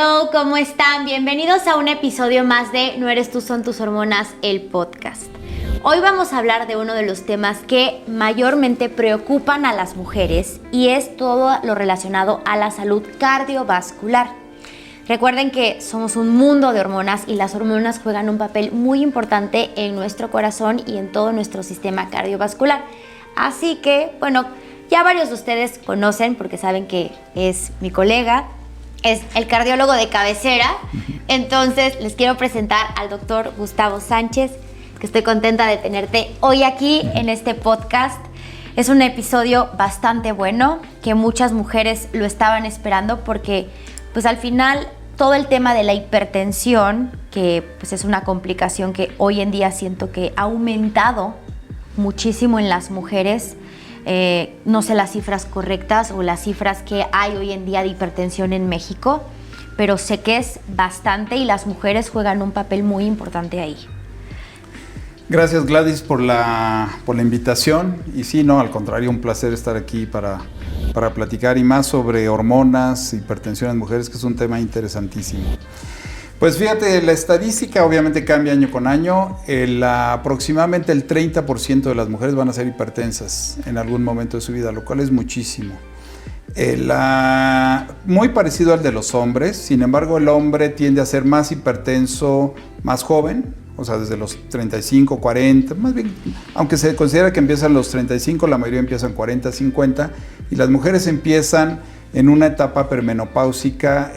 Hello, ¿cómo están? Bienvenidos a un episodio más de No eres tú, son tus hormonas, el podcast. Hoy vamos a hablar de uno de los temas que mayormente preocupan a las mujeres y es todo lo relacionado a la salud cardiovascular. Recuerden que somos un mundo de hormonas y las hormonas juegan un papel muy importante en nuestro corazón y en todo nuestro sistema cardiovascular. Así que, bueno, ya varios de ustedes conocen porque saben que es mi colega, es el cardiólogo de cabecera. Entonces les quiero presentar al doctor Gustavo Sánchez, que estoy contenta de tenerte hoy aquí en este podcast. Es un episodio bastante bueno, que muchas mujeres lo estaban esperando porque pues al final todo el tema de la hipertensión, que pues es una complicación que hoy en día siento que ha aumentado muchísimo en las mujeres. No sé las cifras correctas o las cifras que hay hoy en día de hipertensión en México, pero sé que es bastante y las mujeres juegan un papel muy importante ahí. Gracias, Gladys, por la invitación. Y sí, no, al contrario, un placer estar aquí para platicar y más sobre hormonas, hipertensión en mujeres, que es un tema interesantísimo. Pues fíjate, la estadística obviamente cambia año con año. Aproximadamente el 30% de las mujeres van a ser hipertensas en algún momento de su vida, lo cual es muchísimo. Muy parecido al de los hombres, sin embargo el hombre tiende a ser más hipertenso más joven, o sea, desde los 35, 40, más bien, aunque se considera que empiezan los 35, la mayoría empiezan 40, 50, y las mujeres empiezan en una etapa permenopáusica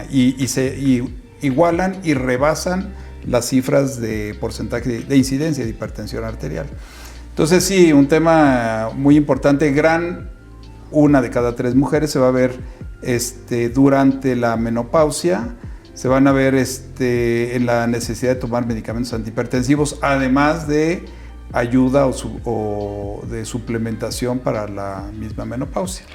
y se igualan y rebasan las cifras de porcentaje de incidencia de hipertensión arterial. Entonces sí, un tema muy importante. Una de cada 3 mujeres se va a ver durante la menopausia, se van a ver en la necesidad de tomar medicamentos antihipertensivos, además de ayuda o de suplementación para la misma menopausia.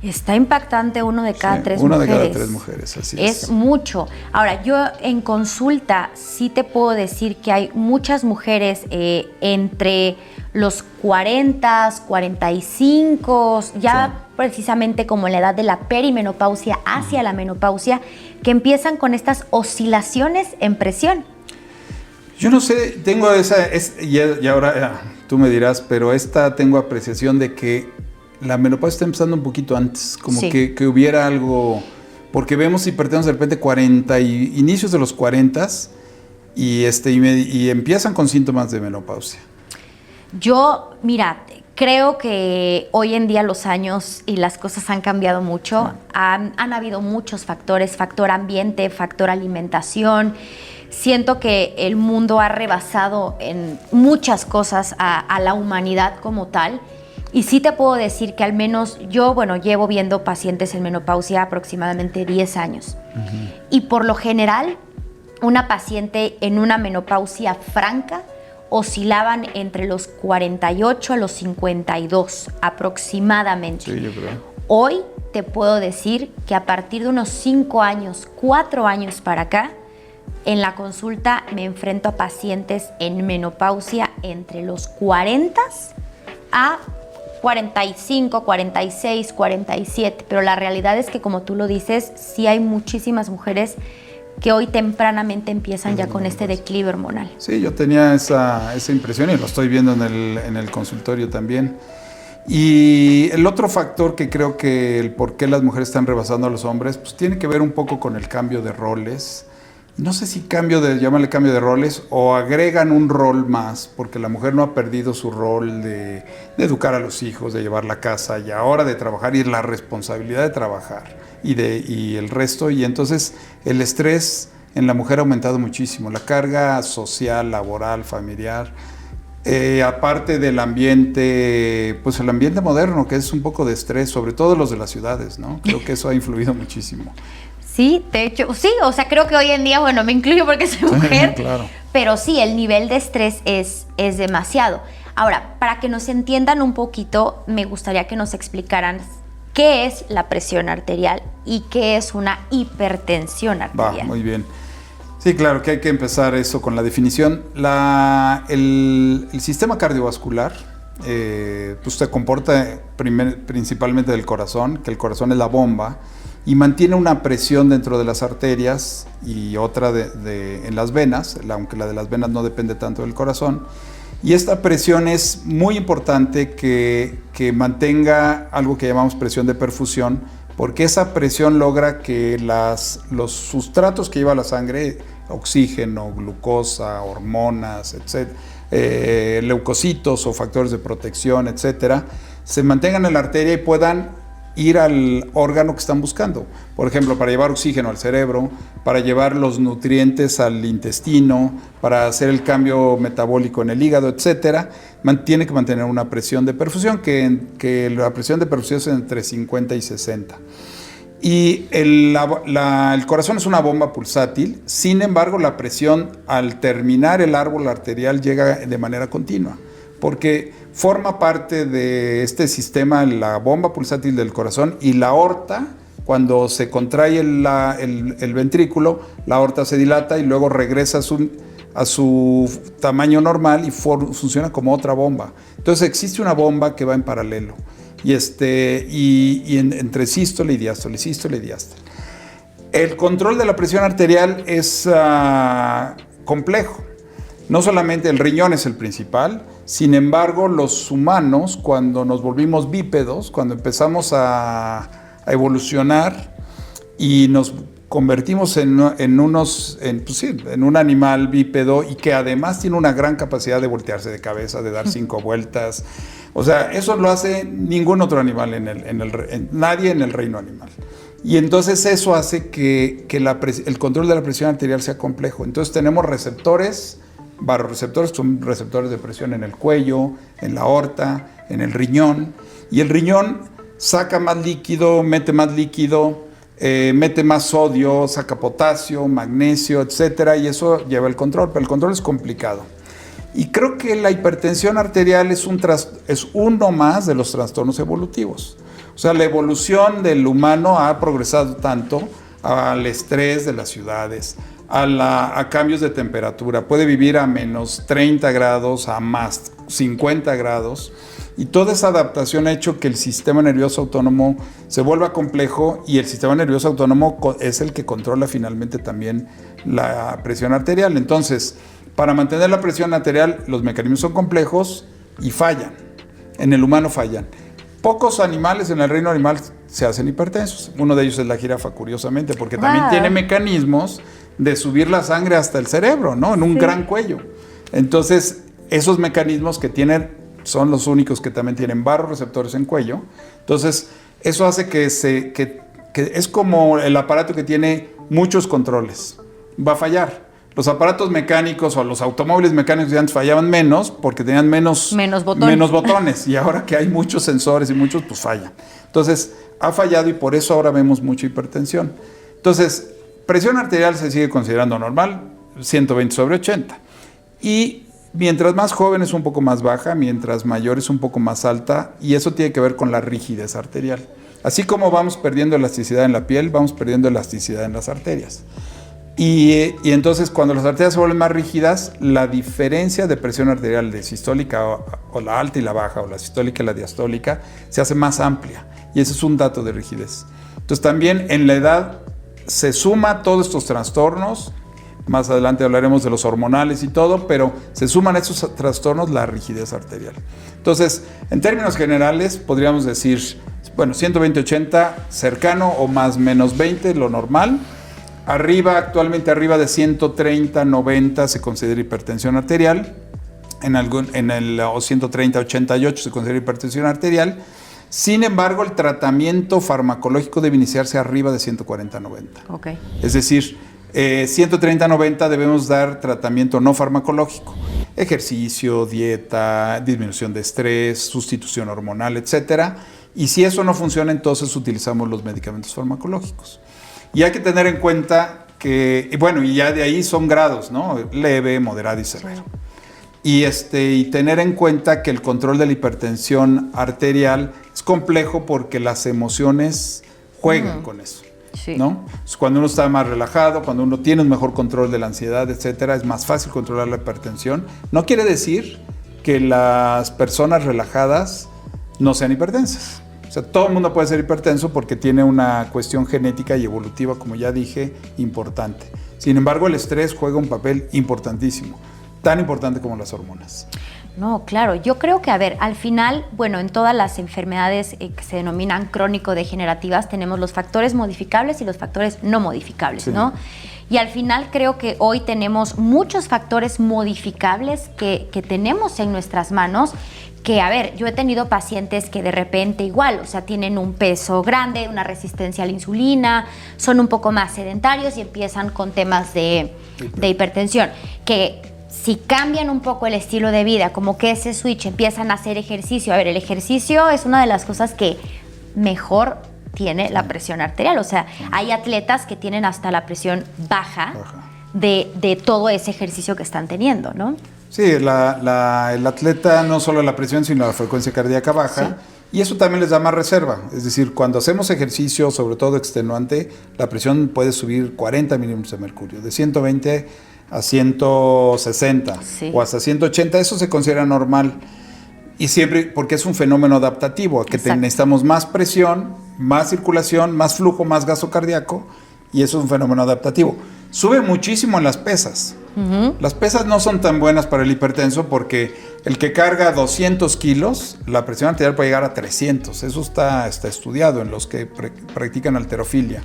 Está impactante uno de cada 3 mujeres. Una de cada 3 mujeres, así es. Es mucho. Ahora, yo en consulta sí te puedo decir que hay muchas mujeres entre los 40, 45, ya sí, precisamente como en la edad de la perimenopausia hacia la menopausia, que empiezan con estas oscilaciones en presión. Yo no sé, tengo y ahora tú me dirás, pero tengo apreciación de que la menopausia está empezando un poquito antes, como sí, que hubiera algo, porque vemos hipertensos de repente inicios de los 40 y empiezan con síntomas de menopausia. Yo, mira, creo que hoy en día los años y las cosas han cambiado mucho. Han habido muchos factores, factor ambiente, factor alimentación. Siento que el mundo ha rebasado en muchas cosas a la humanidad como tal. Y sí te puedo decir que al menos yo, llevo viendo pacientes en menopausia aproximadamente 10 años. Uh-huh. Y por lo general, una paciente en una menopausia franca oscilaban entre los 48 a los 52 aproximadamente. Sí, yo creo. Hoy te puedo decir que a partir de unos 5 años, 4 años para acá, en la consulta me enfrento a pacientes en menopausia entre los 40 a 45, 46, 47, pero la realidad es que, como tú lo dices, sí hay muchísimas mujeres que hoy tempranamente empiezan ya con este declive hormonal. Sí, yo tenía esa impresión y lo estoy viendo en el consultorio también. Y el otro factor que creo que el por qué las mujeres están rebasando a los hombres, pues tiene que ver un poco con el cambio de roles. No sé si llámale cambio de roles o agregan un rol más, porque la mujer no ha perdido su rol de educar a los hijos, de llevar la casa y ahora de trabajar y la responsabilidad de trabajar y el resto. Y entonces el estrés en la mujer ha aumentado muchísimo, la carga social, laboral, familiar. Aparte del ambiente, pues el ambiente moderno, que es un poco de estrés, sobre todo los de las ciudades, ¿no? Creo que eso ha influido muchísimo. Sí, de hecho, sí, o sea, creo que hoy en día, me incluyo porque soy mujer, claro, pero sí, el nivel de estrés es demasiado. Ahora, para que nos entiendan un poquito, me gustaría que nos explicaran qué es la presión arterial y qué es una hipertensión arterial. Va, muy bien. Sí, claro que hay que empezar eso con la definición. El sistema cardiovascular pues se comporta principalmente del corazón, que el corazón es la bomba, y mantiene una presión dentro de las arterias y otra en las venas, aunque la de las venas no depende tanto del corazón. Y esta presión es muy importante que mantenga algo que llamamos presión de perfusión, porque esa presión logra que los sustratos que lleva la sangre, oxígeno, glucosa, hormonas, etc., leucocitos o factores de protección, etcétera, se mantengan en la arteria y puedan ir al órgano que están buscando. Por ejemplo, para llevar oxígeno al cerebro, para llevar los nutrientes al intestino, para hacer el cambio metabólico en el hígado, etcétera, tiene que mantener una presión de perfusión, que la presión de perfusión es entre 50 y 60. Y el corazón es una bomba pulsátil, sin embargo, la presión al terminar el árbol arterial llega de manera continua, porque forma parte de este sistema la bomba pulsátil del corazón, y la aorta, cuando se contrae el ventrículo, la aorta se dilata y luego regresa a su tamaño normal y funciona como otra bomba. Entonces existe una bomba que va en paralelo, entre sístole y diástole, sístole y diástole. El control de la presión arterial es complejo. No solamente el riñón es el principal, sin embargo, los humanos, cuando nos volvimos bípedos, cuando empezamos a evolucionar y nos convertimos en un animal bípedo, y que además tiene una gran capacidad de voltearse de cabeza, de dar 5 vueltas. O sea, eso lo hace ningún otro animal, nadie en el reino animal. Y entonces eso hace que el control de la presión arterial sea complejo. Entonces tenemos receptores, baroreceptores, son receptores de presión en el cuello, en la aorta, en el riñón, y el riñón saca más líquido, mete más sodio, saca potasio, magnesio, etcétera, y eso lleva el control, pero el control es complicado. Y creo que la hipertensión arterial es uno más de los trastornos evolutivos. O sea, la evolución del humano ha progresado tanto al estrés de las ciudades, a cambios de temperatura. Puede vivir a menos 30 grados, a más 50 grados. Y toda esa adaptación ha hecho que el sistema nervioso autónomo se vuelva complejo, y el sistema nervioso autónomo es el que controla finalmente también la presión arterial. Entonces, para mantener la presión arterial, los mecanismos son complejos y fallan. En el humano fallan. Pocos animales en el reino animal se hacen hipertensos. Uno de ellos es la jirafa, curiosamente, porque también tiene mecanismos de subir la sangre hasta el cerebro, ¿no? En un gran cuello. Entonces, esos mecanismos que tienen son los únicos que también tienen baroreceptores en cuello. Entonces, eso hace que es como el aparato que tiene muchos controles. Va a fallar. Los aparatos mecánicos o los automóviles mecánicos de antes fallaban menos porque tenían menos botones. Y ahora que hay muchos sensores y muchos, pues fallan. Entonces, ha fallado, y por eso ahora vemos mucha hipertensión. Entonces, presión arterial se sigue considerando normal, 120/80. Y mientras más joven es un poco más baja, mientras mayor es un poco más alta, y eso tiene que ver con la rigidez arterial. Así como vamos perdiendo elasticidad en la piel, vamos perdiendo elasticidad en las arterias. Y entonces, cuando las arterias se vuelven más rígidas, la diferencia de presión arterial de sistólica o la alta y la baja, o la sistólica y la diastólica, se hace más amplia. Y ese es un dato de rigidez. Entonces, también en la edad se suma todos estos trastornos. Más adelante hablaremos de los hormonales y todo, pero se suman a esos trastornos la rigidez arterial. Entonces, en términos generales, podríamos decir, 120/80, cercano o más menos 20, lo normal. Actualmente arriba de 130/90 se considera hipertensión arterial. O 130/88 se considera hipertensión arterial. Sin embargo, el tratamiento farmacológico debe iniciarse arriba de 140/90. Okay. Es decir, 130/90 debemos dar tratamiento no farmacológico. Ejercicio, dieta, disminución de estrés, sustitución hormonal, etc. Y si eso no funciona, entonces utilizamos los medicamentos farmacológicos. Y hay que tener en cuenta que, y ya de ahí son grados, ¿no? Leve, moderado y severo. Y tener en cuenta que el control de la hipertensión arterial es complejo porque las emociones juegan con eso. Sí. ¿No? Cuando uno está más relajado, cuando uno tiene un mejor control de la ansiedad, etcétera, es más fácil controlar la hipertensión. No quiere decir que las personas relajadas no sean hipertensas. O sea, todo el mundo puede ser hipertenso porque tiene una cuestión genética y evolutiva, como ya dije, importante. Sin embargo, el estrés juega un papel importantísimo, tan importante como las hormonas. No, claro, yo creo que, a ver, al final, bueno, en todas las enfermedades que se denominan crónico-degenerativas tenemos los factores modificables y los factores no modificables, sí, ¿no? Y al final creo que hoy tenemos muchos factores modificables que tenemos en nuestras manos, que, a ver, yo he tenido pacientes que de repente igual, o sea, tienen un peso grande, una resistencia a la insulina, son un poco más sedentarios y empiezan con temas de hipertensión, que si cambian un poco el estilo de vida, como que ese switch, empiezan a hacer ejercicio. A ver, el ejercicio es una de las cosas que mejor tiene la presión arterial. O sea, hay atletas que tienen hasta la presión baja de todo ese ejercicio que están teniendo, ¿no? Sí, el atleta no solo la presión, sino la frecuencia cardíaca baja. Sí. Y eso también les da más reserva. Es decir, cuando hacemos ejercicio, sobre todo extenuante, la presión puede subir 40 milímetros de mercurio, de 120 a 160 sí, o hasta 180, eso se considera normal. Y siempre, porque es un fenómeno adaptativo, que necesitamos más presión, más circulación, más flujo, más gasto cardíaco, y eso es un fenómeno adaptativo. Sube muchísimo en las pesas. Las pesas no son tan buenas para el hipertenso porque el que carga 200 kilos, la presión arterial puede llegar a 300. Eso está estudiado en los que practican halterofilia.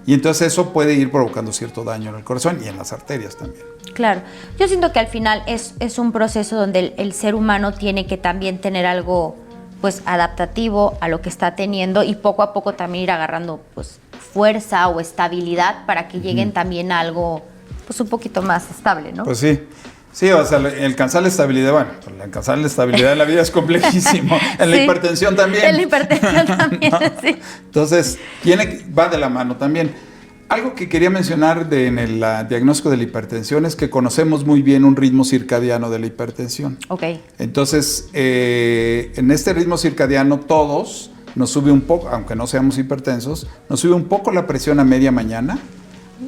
Y entonces eso puede ir provocando cierto daño en el corazón y en las arterias también. Claro. Yo siento que al final es un proceso donde el ser humano tiene que también tener algo pues adaptativo a lo que está teniendo y poco a poco también ir agarrando pues fuerza o estabilidad para que lleguen también a algo pues un poquito más estable, ¿no? Pues sí. Sí, o sea, alcanzar la estabilidad, bueno, alcanzar la estabilidad de la vida es complejísimo. En sí, la hipertensión también. En la hipertensión también, sí. Entonces, va de la mano también. Algo que quería mencionar en el diagnóstico de la hipertensión es que conocemos muy bien un ritmo circadiano de la hipertensión. Ok. Entonces, en este ritmo circadiano todos nos sube un poco, aunque no seamos hipertensos, nos sube un poco la presión a media mañana.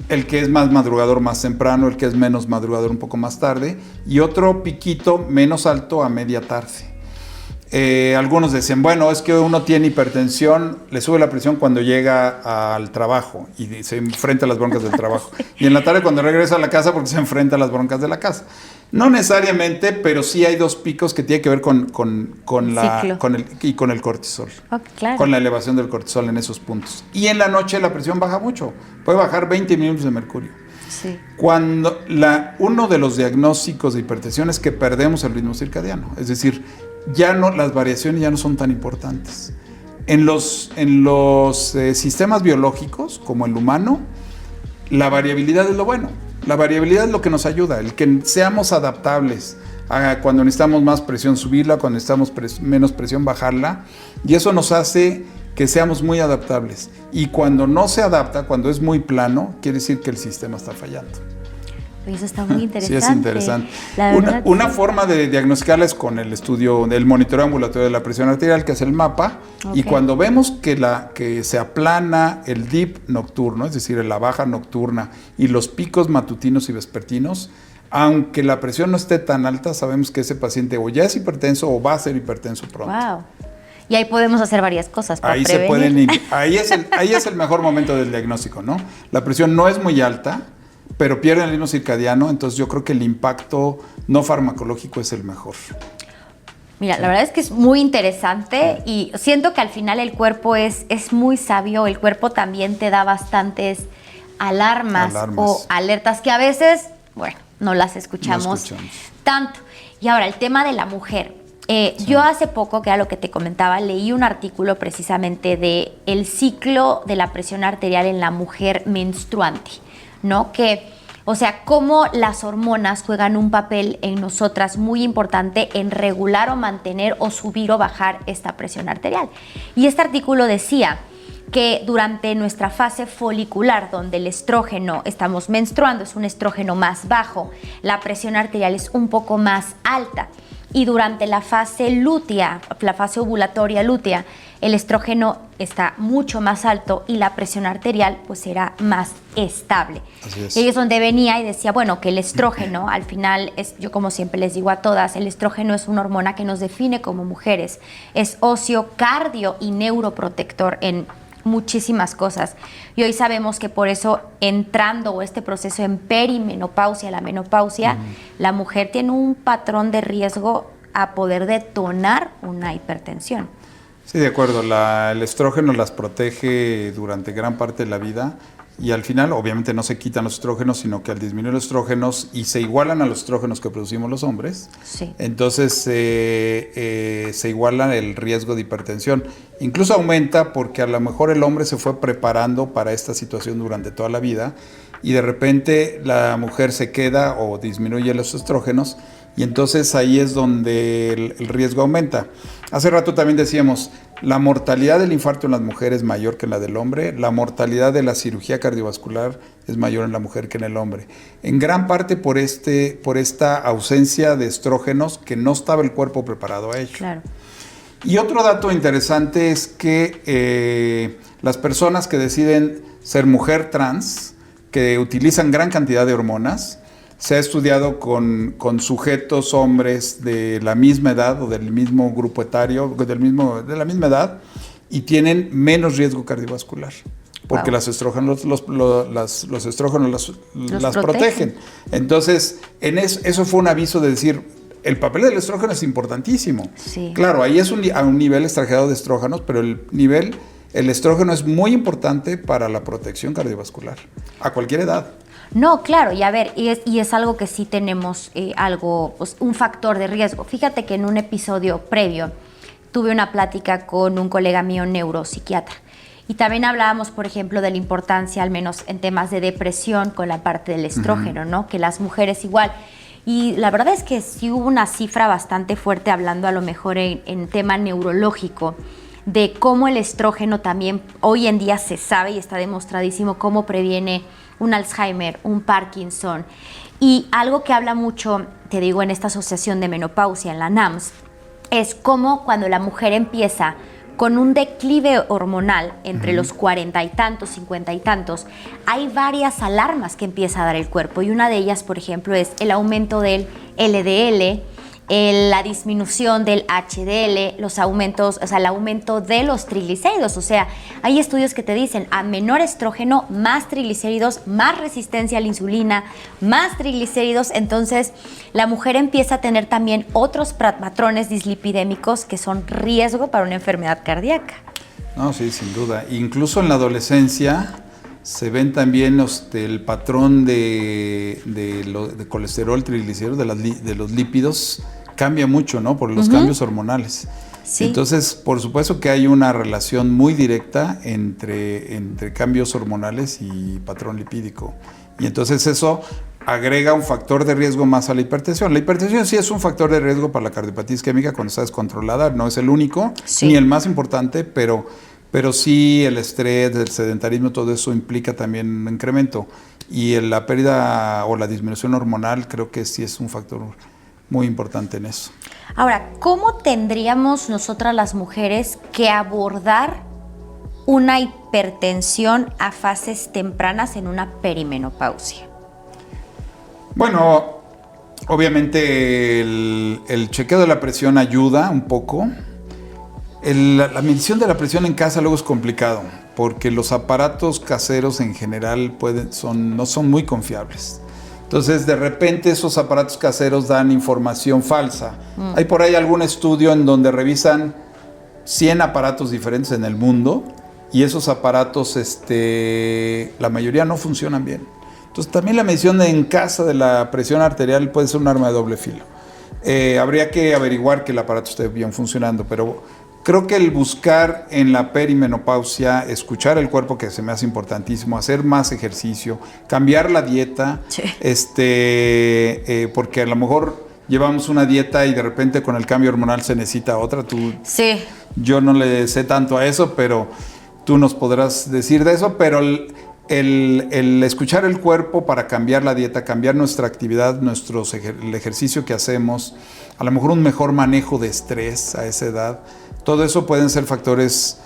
El que es más madrugador más temprano, el que es menos madrugador un poco más tarde, y otro piquito menos alto a media tarde. Algunos decían, bueno, es que uno tiene hipertensión, le sube la presión cuando llega al trabajo y se enfrenta a las broncas del trabajo. Y en la tarde cuando regresa a la casa porque se enfrenta a las broncas de la casa. No necesariamente, pero sí hay dos picos que tienen que ver con el cortisol. Oh, claro. Con la elevación del cortisol en esos puntos. Y en la noche la presión baja mucho. Puede bajar 20 milímetros de mercurio. Sí. Cuando uno de los diagnósticos de hipertensión es que perdemos el ritmo circadiano. Es decir, las variaciones ya no son tan importantes. En los sistemas biológicos, como el humano, la variabilidad es lo bueno. La variabilidad es lo que nos ayuda, el que seamos adaptables a cuando necesitamos más presión subirla, cuando necesitamos menos presión bajarla, y eso nos hace que seamos muy adaptables. Y cuando no se adapta, cuando es muy plano, quiere decir que el sistema está fallando. Eso está muy interesante. Sí, es interesante. Una forma de diagnosticarla es con el estudio del monitoreo ambulatorio de la presión arterial, que es el MAPA, y cuando vemos que se aplana el dip nocturno, es decir, la baja nocturna, y los picos matutinos y vespertinos, aunque la presión no esté tan alta, sabemos que ese paciente o ya es hipertenso o va a ser hipertenso pronto. Wow. Y ahí podemos hacer varias cosas para prevenir. Ahí es el mejor momento del diagnóstico, ¿no? La presión no es muy alta, pero pierden el ritmo circadiano, entonces yo creo que el impacto no farmacológico es el mejor. Mira, la verdad es que es muy interesante y siento que al final el cuerpo es muy sabio, el cuerpo también te da bastantes alarmas o alertas que a veces, bueno, no las escuchamos tanto. Y ahora, el tema de la mujer. Yo hace poco, que era lo que te comentaba, leí un artículo precisamente de el ciclo de la presión arterial en la mujer menstruante, ¿no? O sea, cómo las hormonas juegan un papel en nosotras muy importante en regular o mantener o subir o bajar esta presión arterial. Y este artículo decía que durante nuestra fase folicular, donde el estrógeno, estamos menstruando, es un estrógeno más bajo, la presión arterial es un poco más alta. y durante la fase lútea, la fase ovulatoria lútea, el estrógeno está mucho más alto y la presión arterial pues era más estable. Así es. Y ahí es donde venía y decía, bueno, que el estrógeno al final es, yo como siempre les digo a todas, el estrógeno es una hormona que nos define como mujeres, es óseo, cardio y neuroprotector en muchísimas cosas. Y hoy sabemos que por eso entrando este proceso en perimenopausia, la menopausia, la mujer tiene un patrón de riesgo a poder detonar una hipertensión. Sí, de acuerdo. El estrógeno las protege durante gran parte de la vida y al final obviamente no se quitan los estrógenos, sino que al disminuir los estrógenos y se igualan a los estrógenos que producimos los hombres, sí. Entonces se iguala el riesgo de hipertensión. Incluso aumenta porque a lo mejor el hombre se fue preparando para esta situación durante toda la vida y de repente la mujer se queda o disminuye los estrógenos y entonces ahí es donde el riesgo aumenta. Hace rato también decíamos, la mortalidad del infarto en las mujeres es mayor que en la del hombre, la mortalidad de la cirugía cardiovascular es mayor en la mujer que en el hombre. En gran parte por esta ausencia de estrógenos que no estaba el cuerpo preparado a ello. Claro. Y otro dato interesante es que las personas que deciden ser mujer trans, que utilizan gran cantidad de hormonas, se ha estudiado con sujetos hombres de la misma edad o del mismo grupo etario, de la misma edad, y tienen menos riesgo cardiovascular, porque wow. los estrógenos las protegen. Entonces, eso fue un aviso de decir, el papel del estrógeno es importantísimo. Sí. Claro, ahí es a un nivel exagerado de estrógenos, pero el estrógeno es muy importante para la protección cardiovascular, a cualquier edad. No, claro, y a ver, y es algo que sí tenemos pues, un factor de riesgo. Fíjate que en un episodio previo tuve una plática con un colega mío neuropsiquiatra y también hablábamos, por ejemplo, de la importancia, al menos en temas de depresión, con la parte del estrógeno, ¿no? Que las mujeres igual. Y la verdad es que sí hubo una cifra bastante fuerte hablando a lo mejor en tema neurológico, de cómo el estrógeno también hoy en día se sabe y está demostradísimo cómo previene un Alzheimer, un Parkinson. Y algo que habla mucho, te digo, en esta asociación de menopausia, en la NAMS, es cómo cuando la mujer empieza con un declive hormonal entre los 40 y tantos, 50 y tantos, hay varias alarmas que empieza a dar el cuerpo. Y una de ellas, por ejemplo, es el aumento del LDL, la disminución del HDL, los aumentos, o sea, el aumento de los triglicéridos. O sea, hay estudios que te dicen a menor estrógeno, más triglicéridos, más resistencia a la insulina, más triglicéridos. Entonces, la mujer empieza a tener también otros patrones dislipidémicos que son riesgo para una enfermedad cardíaca. No, sí, sin duda. Incluso en la adolescencia se ven también el patrón de colesterol, triglicéridos, de los lípidos, cambia mucho, ¿no? Por los cambios hormonales. Sí. Entonces, por supuesto que hay una relación muy directa entre cambios hormonales y patrón lipídico. Y entonces eso agrega un factor de riesgo más a la hipertensión. La hipertensión sí es un factor de riesgo para la cardiopatía isquémica cuando está descontrolada, no es el único, sí, ni el más importante, pero sí el estrés, el sedentarismo, todo eso implica también un incremento. Y la pérdida o la disminución hormonal creo que sí es un factor muy importante en eso. Ahora, ¿cómo tendríamos nosotras las mujeres que abordar una hipertensión a fases tempranas en una perimenopausia? Bueno, obviamente el chequeo de la presión ayuda un poco. La medición de la presión en casa luego es complicado porque los aparatos caseros en general no son muy confiables. Entonces, de repente esos aparatos caseros dan información falsa. Hay por ahí algún estudio en donde revisan 100 aparatos diferentes en el mundo y esos aparatos, la mayoría no funcionan bien. Entonces, también la medición en casa de la presión arterial puede ser un arma de doble filo. Habría que averiguar que el aparato esté bien funcionando, pero creo que el buscar en la perimenopausia, escuchar el cuerpo, que se me hace importantísimo, hacer más ejercicio, cambiar la dieta, sí, porque a lo mejor llevamos una dieta y de repente con el cambio hormonal se necesita otra. Sí. Yo no le sé tanto a eso, pero tú nos podrás decir de eso, pero el escuchar el cuerpo para cambiar la dieta, cambiar nuestra actividad, el ejercicio que hacemos, a lo mejor un mejor manejo de estrés a esa edad, todo eso pueden ser factores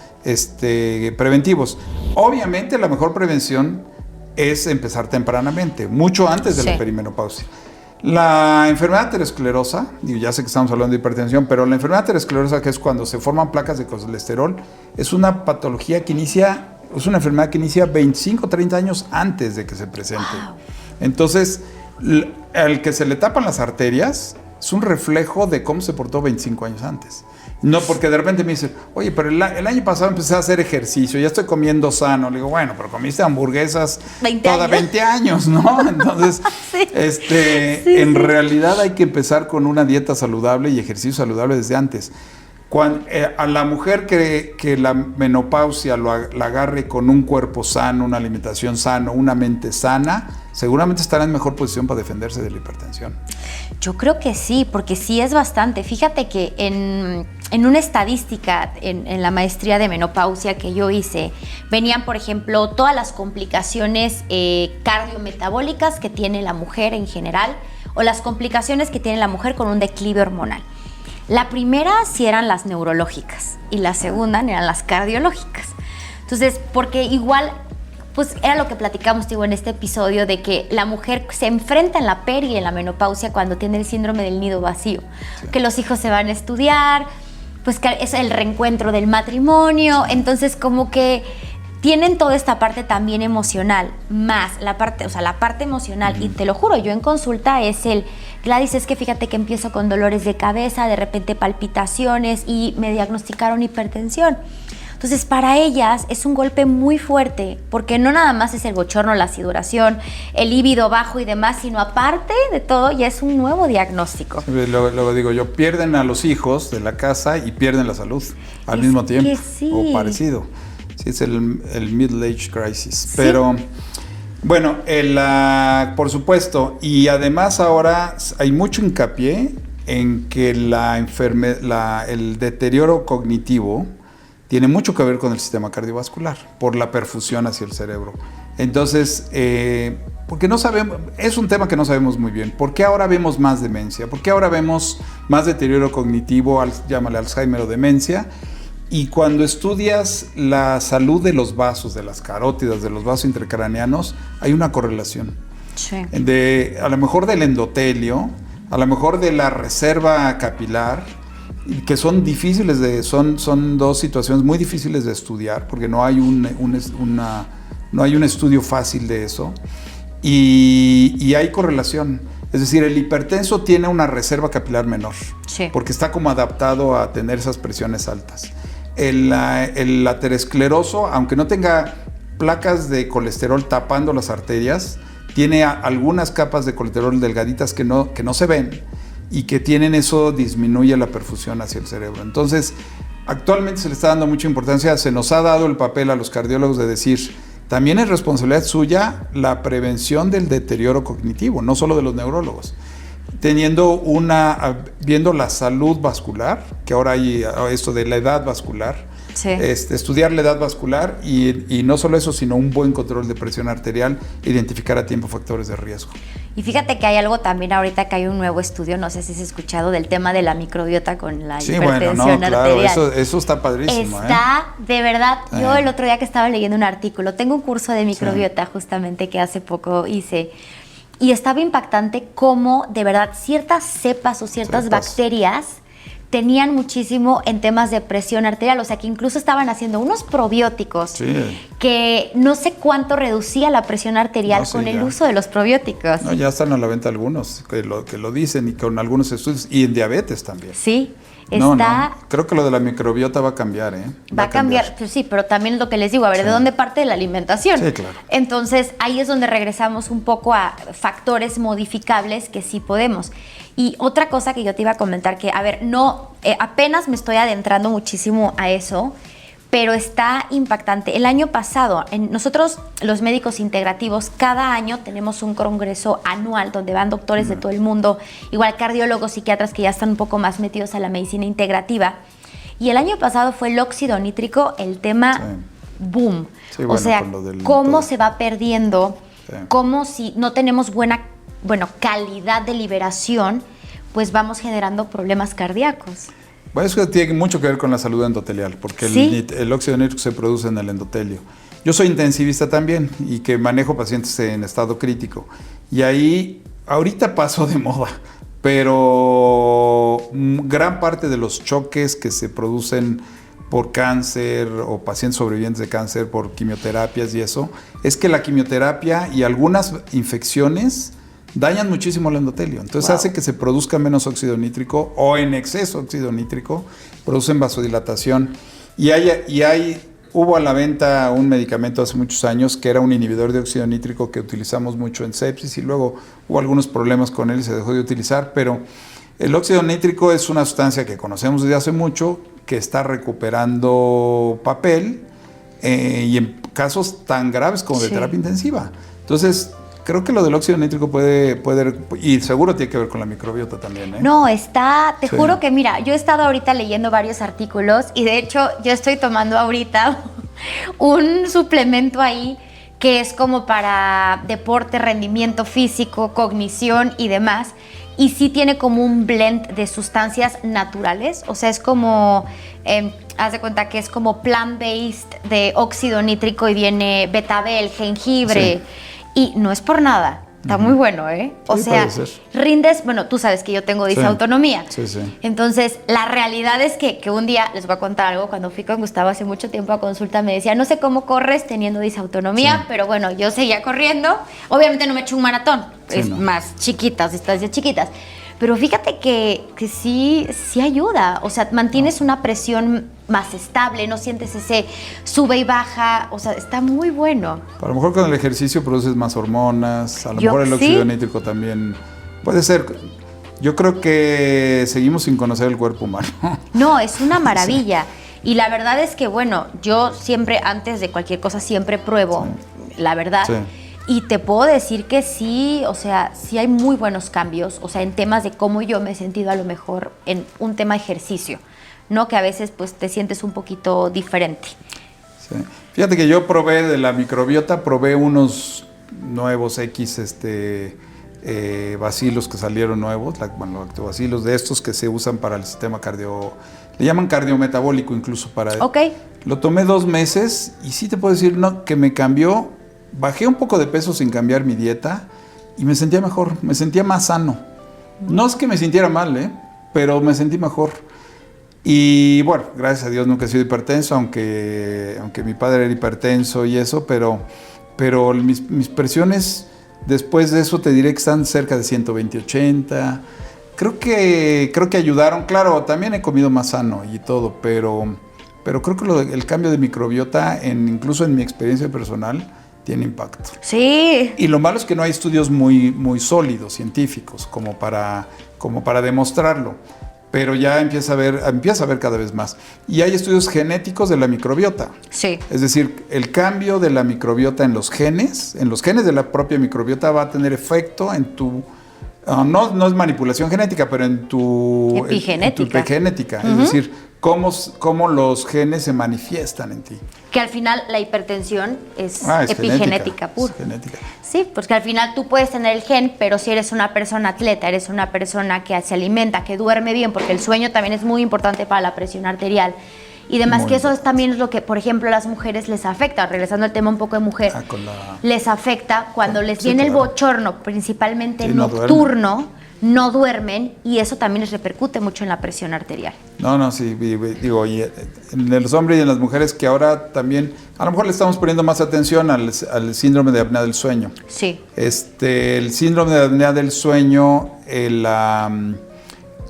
preventivos. Obviamente la mejor prevención es empezar tempranamente, mucho antes de la perimenopausia. La enfermedad aterosclerosa, y ya sé que estamos hablando de hipertensión, pero la enfermedad aterosclerosa, que es cuando se forman placas de colesterol, es una patología que es una enfermedad que inicia 25 o 30 años antes de que se presente. Wow. Entonces, al que se le tapan las arterias es un reflejo de cómo se portó 25 años antes. No, porque de repente me dicen, oye, pero el año pasado empecé a hacer ejercicio, ya estoy comiendo sano. Le digo, bueno, pero comiste hamburguesas 20 años, ¿no? Entonces, en realidad hay que empezar con una dieta saludable y ejercicio saludable desde antes. A la mujer que la menopausia la agarre con un cuerpo sano, una alimentación sana, una mente sana, seguramente estará en mejor posición para defenderse de la hipertensión. Yo creo que sí, porque sí es bastante. Fíjate que en una estadística en la maestría de menopausia que yo hice, venían, por ejemplo, todas las complicaciones cardiometabólicas que tiene la mujer en general o las complicaciones que tiene la mujer con un declive hormonal. La primera sí eran las neurológicas y la segunda eran las cardiológicas. Entonces, porque igual, pues era lo que platicamos, digo, en este episodio de que la mujer se enfrenta en la peri y en la menopausia cuando tiene el síndrome del nido vacío, sí. Que los hijos se van a estudiar, pues que es el reencuentro del matrimonio, entonces como que tienen toda esta parte también emocional, más la parte emocional, y te lo juro, yo en consulta Gladys, es que fíjate que empiezo con dolores de cabeza, de repente palpitaciones y me diagnosticaron hipertensión. Entonces, para ellas es un golpe muy fuerte, porque no nada más es el bochorno, la sudoración, el líbido bajo y demás, sino aparte de todo ya es un nuevo diagnóstico. Sí, luego digo yo, pierden a los hijos de la casa y pierden la salud al mismo tiempo, sí. O parecido. Sí, es el middle age crisis. ¿Sí? Pero bueno, por supuesto, y además ahora hay mucho hincapié en que el deterioro cognitivo tiene mucho que ver con el sistema cardiovascular, por la perfusión hacia el cerebro. Entonces, porque no sabemos, es un tema que no sabemos muy bien. ¿Por qué ahora vemos más demencia? ¿Por qué ahora vemos más deterioro cognitivo, llámale Alzheimer o demencia? Y cuando estudias la salud de los vasos, de las carótidas, de los vasos intracraneanos, hay una correlación. Sí. A lo mejor del endotelio, a lo mejor de la reserva capilar, que son difíciles son dos situaciones muy difíciles de estudiar, porque no hay un estudio fácil de eso, y hay correlación. Es decir, el hipertenso tiene una reserva capilar menor, sí, porque está como adaptado a tener esas presiones altas. El ateroscleroso, aunque no tenga placas de colesterol tapando las arterias, tiene algunas capas de colesterol delgaditas que no se ven, y que eso disminuye la perfusión hacia el cerebro. Entonces, actualmente se le está dando mucha importancia, se nos ha dado el papel a los cardiólogos de decir, también es responsabilidad suya la prevención del deterioro cognitivo, no solo de los neurólogos. Viendo la salud vascular, que ahora hay esto de la edad vascular, sí, estudiar la edad vascular y no solo eso, sino un buen control de presión arterial, identificar a tiempo factores de riesgo. Y fíjate que hay algo también ahorita, que hay un nuevo estudio, no sé si has escuchado, del tema de la microbiota con la hipertensión arterial. Claro, eso está padrísimo. De verdad, yo el otro día que estaba leyendo un artículo, tengo un curso de microbiota justamente que hace poco hice, y estaba impactante cómo de verdad ciertas cepas o ciertas bacterias tenían muchísimo en temas de presión arterial, o sea que incluso estaban haciendo unos probióticos, sí, que no sé cuánto reducía la presión arterial con el uso de los probióticos. No, ya están a la venta algunos que lo dicen, y con algunos estudios, y en diabetes también. Sí. Creo que lo de la microbiota va a cambiar, Va a cambiar, pues sí, pero también lo que les digo, a ver, ¿de dónde parte de la alimentación? Sí, claro. Entonces, ahí es donde regresamos un poco a factores modificables que sí podemos. Y otra cosa que yo te iba a comentar, que, a ver, apenas me estoy adentrando muchísimo a eso, pero está impactante. El año pasado, nosotros los médicos integrativos, cada año tenemos un congreso anual donde van doctores de todo el mundo, igual cardiólogos, psiquiatras que ya están un poco más metidos a la medicina integrativa. Y el año pasado fue el óxido nítrico el tema boom. Sí, o bueno, sea, con lo del cómo todo. se va perdiendo, Sí. cómo si no tenemos buena, calidad de liberación, pues vamos generando problemas cardíacos. Bueno, eso tiene mucho que ver con la salud endotelial, porque Sí. el óxido nítrico se produce en el endotelio. Yo soy intensivista también y que manejo pacientes en estado crítico. Y ahí, ahorita pasó de moda, pero gran parte de los choques que se producen por cáncer o pacientes sobrevivientes de cáncer por quimioterapias y eso, es que la quimioterapia y algunas infecciones dañan muchísimo el endotelio. Entonces hace que se produzca menos óxido nítrico o en exceso óxido nítrico, producen vasodilatación. Hubo a la venta un medicamento hace muchos años que era un inhibidor de óxido nítrico que utilizamos mucho en sepsis y luego hubo algunos problemas con él y se dejó de utilizar, pero el óxido nítrico es una sustancia que conocemos desde hace mucho, que está recuperando papel y en casos tan graves como de terapia intensiva. Entonces, creo que lo del óxido nítrico puede, y seguro tiene que ver con la microbiota también, ¿eh? No, te juro que mira, yo he estado ahorita leyendo varios artículos y de hecho yo estoy tomando ahorita un suplemento ahí que es como para deporte, rendimiento físico, cognición y demás. Y sí tiene como un blend de sustancias naturales, o sea, es como, haz de cuenta que es como plant-based de óxido nítrico y viene betabel, jengibre, y no es por nada, está muy bueno, ¿eh? O sea, rindes, bueno, tú sabes que yo tengo disautonomía. Sí, sí. Entonces, la realidad es que un día, les voy a contar algo, cuando fui con Gustavo hace mucho tiempo a consulta, me decía, no sé cómo corres teniendo disautonomía, pero bueno, yo seguía corriendo. Obviamente no me he hecho un maratón, es más chiquitas, distancias chiquitas. Pero fíjate que sí ayuda, o sea, mantienes una presión más estable, no sientes ese sube y baja, o sea, está muy bueno. A lo mejor con el ejercicio produces más hormonas, a lo mejor el óxido nítrico también puede ser. Yo creo que seguimos sin conocer el cuerpo humano. No, es una maravilla. Y la verdad es que, bueno, yo siempre, antes de cualquier cosa, siempre pruebo, la verdad. Sí. Y te puedo decir que sí, o sea, sí hay muy buenos cambios, o sea, en temas de cómo yo me he sentido a lo mejor en un tema ejercicio, ¿no? Que a veces pues te sientes un poquito diferente. Sí. Fíjate que yo probé de la microbiota, probé unos nuevos bacilos que salieron nuevos, lactobacilos de estos que se usan para el sistema le llaman cardiometabólico incluso para... Ok. Lo tomé 2 meses y sí te puedo decir que me cambió. Bajé un poco de peso sin cambiar mi dieta y me sentía mejor, me sentía más sano. No es que me sintiera mal, pero me sentí mejor. Y bueno, gracias a Dios nunca he sido hipertenso, aunque mi padre era hipertenso y eso, pero mis presiones después de eso te diré que están cerca de 120/80. Creo que ayudaron. Claro, también he comido más sano y todo, pero creo que el cambio de microbiota, incluso en mi experiencia personal, tiene impacto. Sí. Y lo malo es que no hay estudios muy, muy sólidos, científicos, como para demostrarlo. Pero ya empieza a haber cada vez más. Y hay estudios genéticos de la microbiota. Sí. Es decir, el cambio de la microbiota en los genes de la propia microbiota va a tener efecto en tu... no es manipulación genética, pero en tu epigenética. Es decir, cómo los genes se manifiestan en ti. Que al final la hipertensión es epigenética pura. Es genética. Sí, pues que al final tú puedes tener el gen, pero si eres una persona atleta, eres una persona que se alimenta, que duerme bien, porque el sueño también es muy importante para la presión arterial. Y demás, que eso también es lo que, por ejemplo, a las mujeres les afecta. Regresando al tema un poco de mujer, les afecta cuando les viene el bochorno, principalmente nocturno, no duermen, y eso también les repercute mucho en la presión arterial. Sí, digo, y en los hombres y en las mujeres que ahora también, a lo mejor le estamos poniendo más atención al síndrome de apnea del sueño. Sí. El síndrome de apnea del sueño,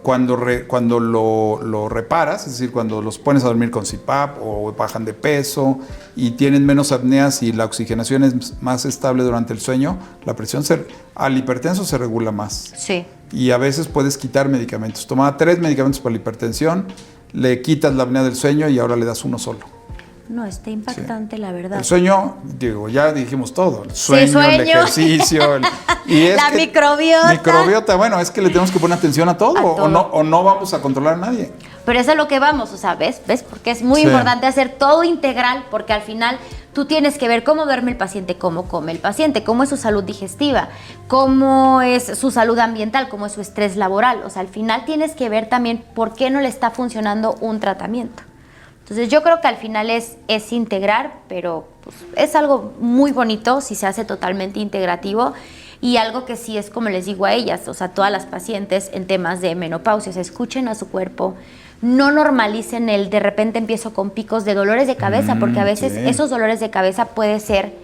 cuando lo reparas, es decir, cuando los pones a dormir con CPAP o bajan de peso y tienen menos apneas y la oxigenación es más estable durante el sueño, la presión al hipertenso se regula más. Sí. Y a veces puedes quitar medicamentos. Tomaba 3 medicamentos para la hipertensión, le quitas la apnea del sueño y ahora le das uno solo. No, está impactante, la verdad. El sueño, ya dijimos todo. El sueño, el ejercicio. La microbiota. Microbiota, bueno, es que le tenemos que poner atención a todo. O no vamos a controlar a nadie. Pero eso es a lo que vamos, o sea, ¿ves? Porque es muy importante hacer todo integral, porque al final tú tienes que ver cómo duerme el paciente, cómo come el paciente, cómo es su salud digestiva, cómo es su salud ambiental, cómo es su estrés laboral. O sea, al final tienes que ver también por qué no le está funcionando un tratamiento. Entonces yo creo que al final es integrar, pero pues, es algo muy bonito si se hace totalmente integrativo. Y algo que sí es como les digo a ellas, o sea, todas las pacientes en temas de menopausia, se escuchen a su cuerpo, no normalicen el de repente empiezo con picos de dolores de cabeza, porque a veces esos dolores de cabeza puede ser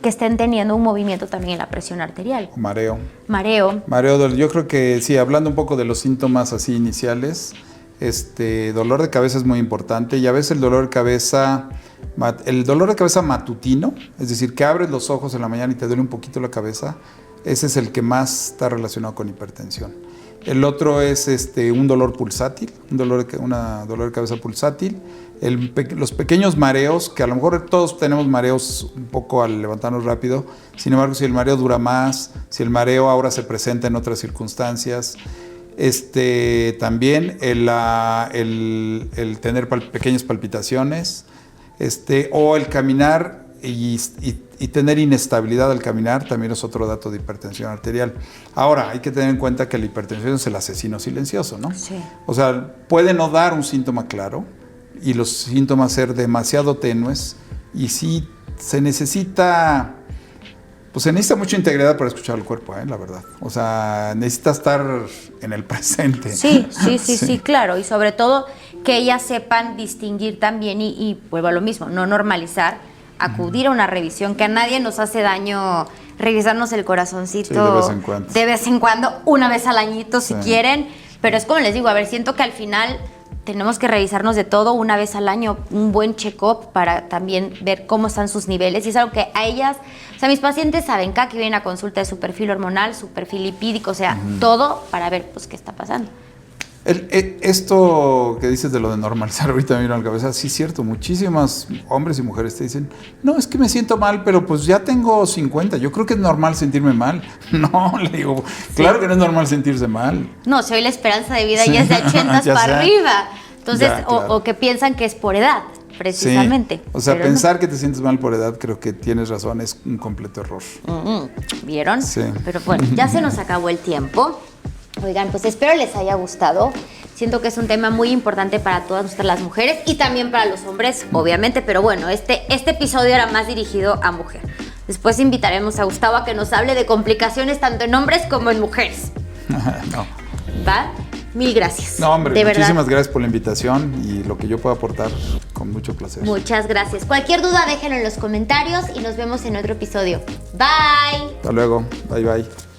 que estén teniendo un movimiento también en la presión arterial. Mareo. Mareo. Yo creo que sí, hablando un poco de los síntomas así iniciales, dolor de cabeza es muy importante y a veces el dolor de cabeza matutino, es decir, que abres los ojos en la mañana y te duele un poquito la cabeza, ese es el que más está relacionado con hipertensión. El otro es un dolor pulsátil, un dolor de cabeza pulsátil. Los pequeños mareos, que a lo mejor todos tenemos mareos un poco al levantarnos rápido, sin embargo, si el mareo dura más, si el mareo ahora se presenta en otras circunstancias, también el tener pequeñas palpitaciones, o el caminar y tener inestabilidad al caminar también es otro dato de hipertensión arterial. Ahora, hay que tener en cuenta que la hipertensión es el asesino silencioso, ¿no? Sí. O sea, puede no dar un síntoma claro y los síntomas ser demasiado tenues y sí se necesita mucha integridad para escuchar al cuerpo, la verdad. O sea, necesita estar en el presente. Sí, claro. Y sobre todo que ellas sepan distinguir también y vuelvo a lo mismo, no normalizar, acudir a una revisión, que a nadie nos hace daño revisarnos el corazoncito de vez en cuando, una vez al añito si quieren, pero es como les digo, a ver, siento que al final tenemos que revisarnos de todo una vez al año, un buen check-up para también ver cómo están sus niveles, y es algo que a ellas, o sea, mis pacientes saben que vienen a consulta de su perfil hormonal, su perfil lipídico, o sea, todo para ver pues qué está pasando. Esto que dices de lo de normalizar, ahorita me vino a la cabeza, sí es cierto, muchísimas hombres y mujeres te dicen, no, es que me siento mal, pero pues ya tengo 50, yo creo que es normal sentirme mal. No, le digo, claro que no es normal sentirse mal. No, si hoy la esperanza de vida ya es de 80 para arriba, entonces, ya, claro. o que piensan que es por edad, precisamente. Sí. O sea, pensar que te sientes mal por edad, creo que tienes razón, es un completo error. ¿Vieron? Sí. Pero bueno, ya se nos acabó el tiempo. Oigan, pues espero les haya gustado. Siento que es un tema muy importante para todas nosotras las mujeres y también para los hombres, obviamente, pero bueno, este episodio era más dirigido a mujer. Después invitaremos a Gustavo a que nos hable de complicaciones tanto en hombres como en mujeres. No. ¿Va? Mil gracias. No, hombre, de muchísimas verdad. gracias por la invitación y lo que yo pueda aportar, con mucho placer. Muchas gracias. Cualquier duda déjenlo en los comentarios y nos vemos en otro episodio. Bye. Hasta luego. Bye, bye.